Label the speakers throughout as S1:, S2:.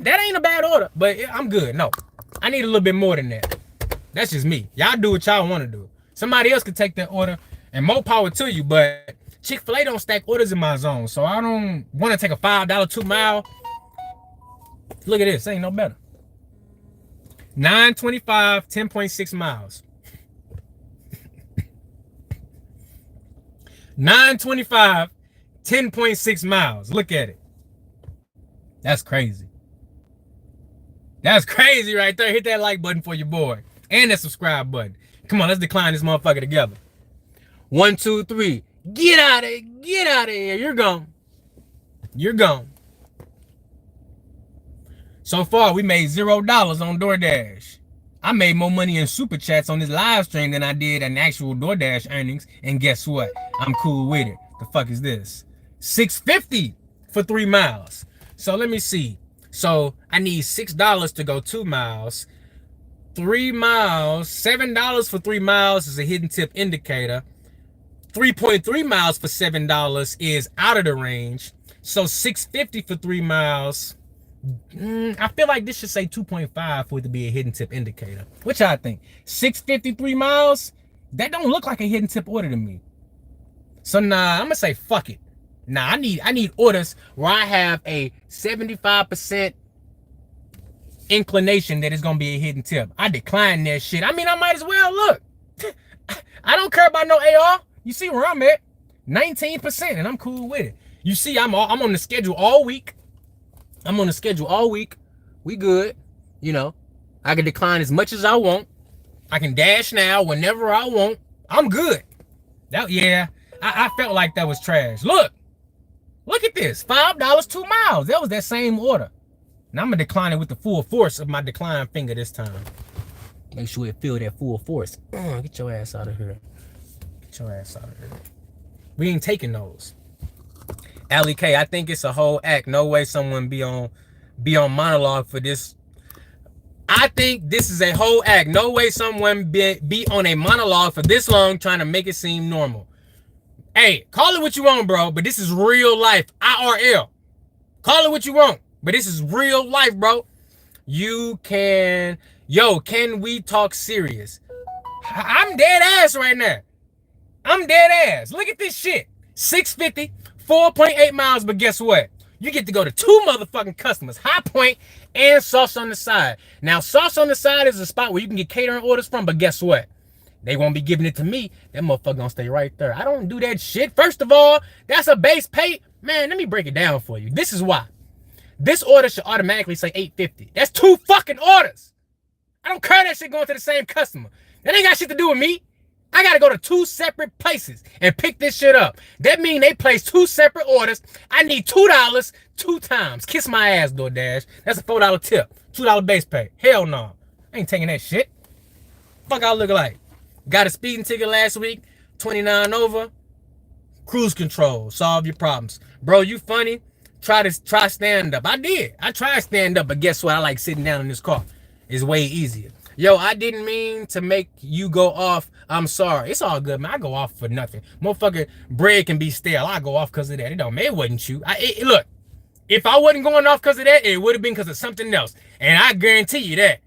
S1: that ain't a bad order, but I'm good. No, I need a little bit more than that. That's just me. Y'all do what y'all want to do. Somebody else could take that order, and more power to you, but Chick-fil-A don't stack orders in my zone, so I don't want to take a $5 2 mile. Look at this. Ain't no better. $9.25, 10.6 miles. $9.25, 10.6 miles. Look at it. That's crazy. That's crazy right there. Hit that like button for your boy. And that subscribe button. Come on, let's decline this motherfucker together. 1, 2, 3. Get out of here. Get out of here. You're gone. You're gone. So far, we made $0 on Doordash. I made more money in super chats on this live stream than I did in actual Doordash earnings. And guess what? I'm cool with it. The fuck is this? $6.50 for 3 miles. So let me see. So I need $6 to go 2 miles. 3 miles, $7 for 3 miles is a hidden tip indicator. 3.3 miles for $7 is out of the range. So $6.50 for 3 miles. I feel like this should say 2.5 for it to be a hidden tip indicator. What y'all think? $6.50 3 miles? That don't look like a hidden tip order to me. So nah, I'm gonna say fuck it. Nah, I need orders where I have a 75% inclination that it's gonna be a hidden tip. I decline that shit. I mean, I might as well look. I don't care about no AR. You see where I'm at? 19%, and I'm cool with it. You see, I'm on the schedule all week. I'm on the schedule all week. We good. You know, I can decline as much as I want. I can dash now whenever I want. I'm good. Yeah, I felt like that was trash. Look at this. $5 2 miles. That was that same order. Now I'm gonna decline it with the full force of my decline finger this time. Make sure it feel that full force. Get your ass out of here. Get your ass out of here. We ain't taking those. Allie K, I think it's a whole act. No way someone be on monologue for this. I think this is a whole act. No way someone be on a monologue for this long trying to make it seem normal. Hey, call it what you want, bro, but this is real life. IRL. Call it what you want, but this is real life, bro. You can... Yo, can we talk serious? I'm dead ass right now. I'm dead ass. Look at this shit. $6.50, 4.8 miles, but guess what? You get to go to 2 motherfucking customers, High Point and Sauce on the Side. Now, Sauce on the Side is a spot where you can get catering orders from, but guess what? They won't be giving it to me. That motherfucker gonna stay right there. I don't do that shit. First of all, that's a base pay. Man, let me break it down for you. This is why. This order should automatically say $8.50. That's 2 fucking orders. I don't care that shit going to the same customer. That ain't got shit to do with me. I got to go to 2 separate places and pick this shit up. That means they place 2 separate orders. I need $2 2 times. Kiss my ass, Doordash. That's a $4 tip. $2 base pay. Hell no. I ain't taking that shit. Fuck I look like. Got a speeding ticket last week. 29 over. Cruise control. Solve your problems. Bro, you funny? Try stand up. I did. I tried stand up, but guess what? I like sitting down in this car. It's way easier. Yo, I didn't mean to make you go off. I'm sorry. It's all good, man. I go off for nothing. Motherfucker, bread can be stale. I go off because of that. It don't matter. It wasn't you. Look, if I wasn't going off because of that, it would have been because of something else. And I guarantee you that.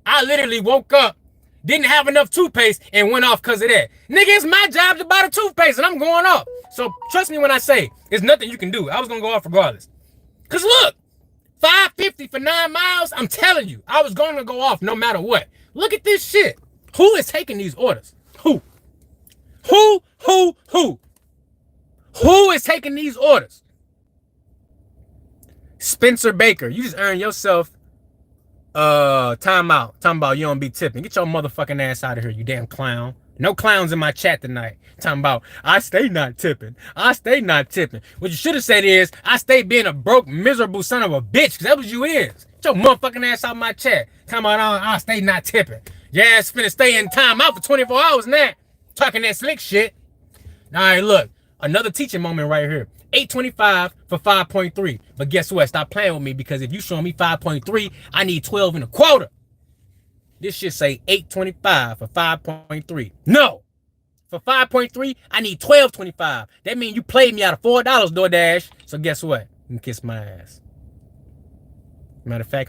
S1: I literally woke up, didn't have enough toothpaste, and went off because of that. Nigga, it's my job to buy the toothpaste, and I'm going off. So trust me when I say, there's nothing you can do. I was going to go off regardless. Because look, $5.50 for 9 miles, I'm telling you, I was going to go off no matter what. Look at this shit. Who is taking these orders? Who? Who is taking these orders? Spencer Baker, you just earned yourself timeout. Talking about you don't be tipping. Get your motherfucking ass out of here, you damn clown. No clowns in my chat tonight. Talking about, I stay not tipping. I stay not tipping. What you should have said is, I stay being a broke, miserable son of a bitch, because that's what you is. Get your motherfucking ass out of my chat. Talking about, I stay not tipping. Your ass finna stay in timeout for 24 hours now. Talking that slick shit. All right, look. Another teaching moment right here. $8.25 for 5.3. But guess what? Stop playing with me, because if you show me 5.3, I need 12 and a quarter. This shit say $8.25 for 5.3. No. For 5.3, I need $12.25. That means you played me out of $4, Doordash. So guess what? You can kiss my ass. Matter of fact,